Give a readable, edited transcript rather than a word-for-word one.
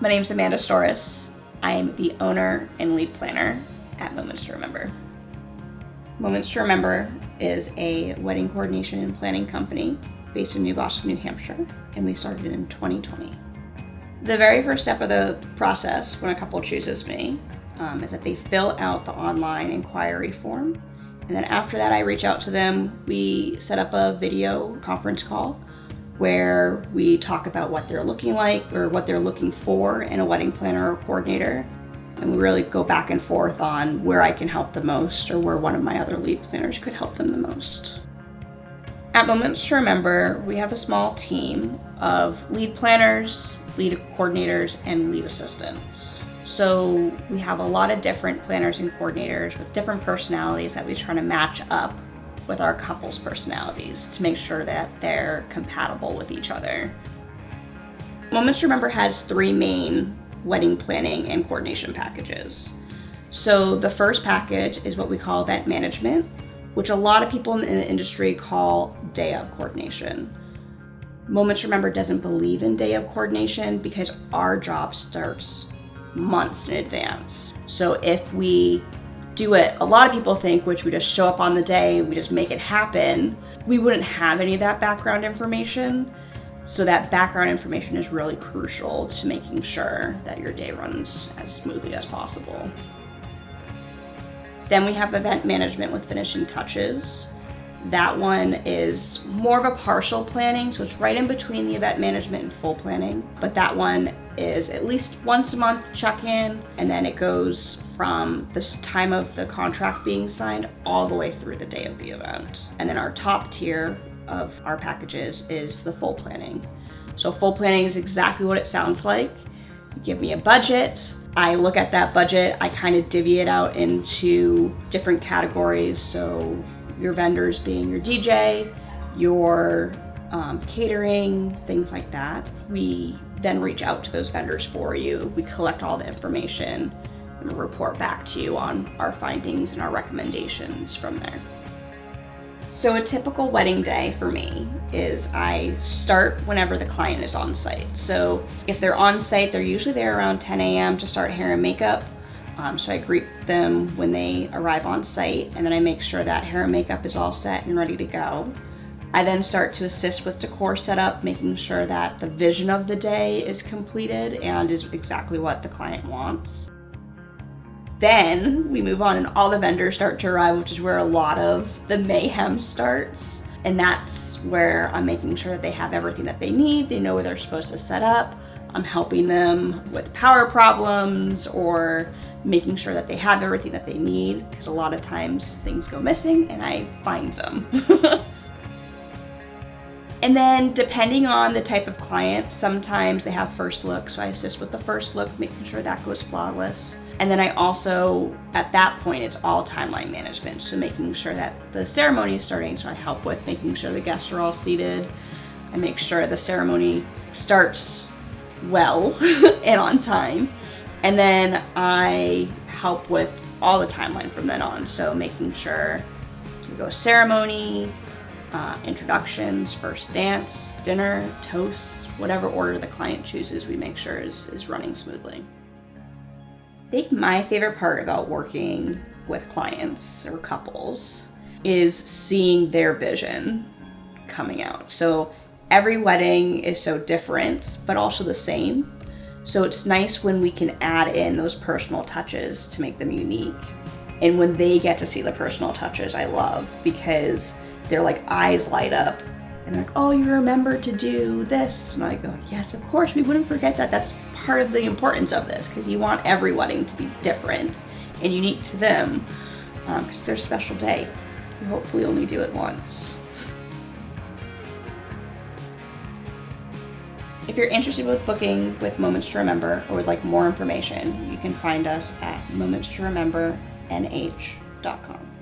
My name's Amanda Storis. I'm the owner and lead planner at Moments to Remember. Moments to Remember is a wedding coordination and planning company based in New Boston, New Hampshire, and we started in 2020. The very first step of the process when a couple chooses me is that they fill out the online inquiry form. And then after that, I reach out to them. We set up a video conference call where we talk about what they're looking like or what they're looking for in a wedding planner or coordinator. And we really go back and forth on where I can help the most or where one of my other lead planners could help them the most. At Moments to Remember, we have a small team of lead planners, lead coordinators, and lead assistants. So we have a lot of different planners and coordinators with different personalities that we try to match up with our couples' personalities to make sure that they're compatible with each other. Moments to Remember has three main wedding planning and coordination packages. So the first package is what we call event management, which a lot of people in the industry call day of coordination. Moments to Remember doesn't believe in day of coordination because our job starts months in advance. So if we do it, a lot of people think, which we just show up on the day, we just make it happen, we wouldn't have any of that background information. So that background information is really crucial to making sure that your day runs as smoothly as possible. Then we have event management with finishing touches. That one is more of a partial planning, so it's right in between the event management and full planning. But that one is at least once a month check-in, and then it goes from the time of the contract being signed all the way through the day of the event. And then our top tier of our packages is the full planning. So full planning is exactly what it sounds like. You give me a budget, I look at that budget, I kind of divvy it out into different categories. So your vendors being your DJ, your catering, things like that. We then reach out to those vendors for you. We collect all the information and report back to you on our findings and our recommendations from there. So a typical wedding day for me is I start whenever the client is on site. So if they're on site, they're usually there around 10 a.m. to start hair and makeup. So I greet them when they arrive on site, and then I make sure that hair and makeup is all set and ready to go. I then start to assist with decor setup, making sure that the vision of the day is completed and is exactly what the client wants. Then we move on and all the vendors start to arrive, which is where a lot of the mayhem starts. And that's where I'm making sure that they have everything that they need, they know where they're supposed to set up. I'm helping them with power problems or making sure that they have everything that they need, because a lot of times things go missing and I find them. And then depending on the type of client, sometimes they have first look, so I assist with the first look, making sure that goes flawless. And then I also, at that point, it's all timeline management, so making sure that the ceremony is starting, so I help with making sure the guests are all seated. I make sure the ceremony starts well and on time. And then I help with all the timeline from then on. So making sure we go ceremony, introductions, first dance, dinner, toasts, whatever order the client chooses, we make sure is running smoothly. I think my favorite part about working with clients or couples is seeing their vision coming out. So every wedding is so different, but also the same. So it's nice when we can add in those personal touches to make them unique. And when they get to see the personal touches, I love, because their eyes light up and they're like, oh, you remember to do this. And I go, yes, of course, we wouldn't forget that. That's part of the importance of this, because you want every wedding to be different and unique to them, because it's their special day. You hopefully only do it once. If you're interested with booking with Moments to Remember or would like more information, you can find us at momentstoremembernh.com.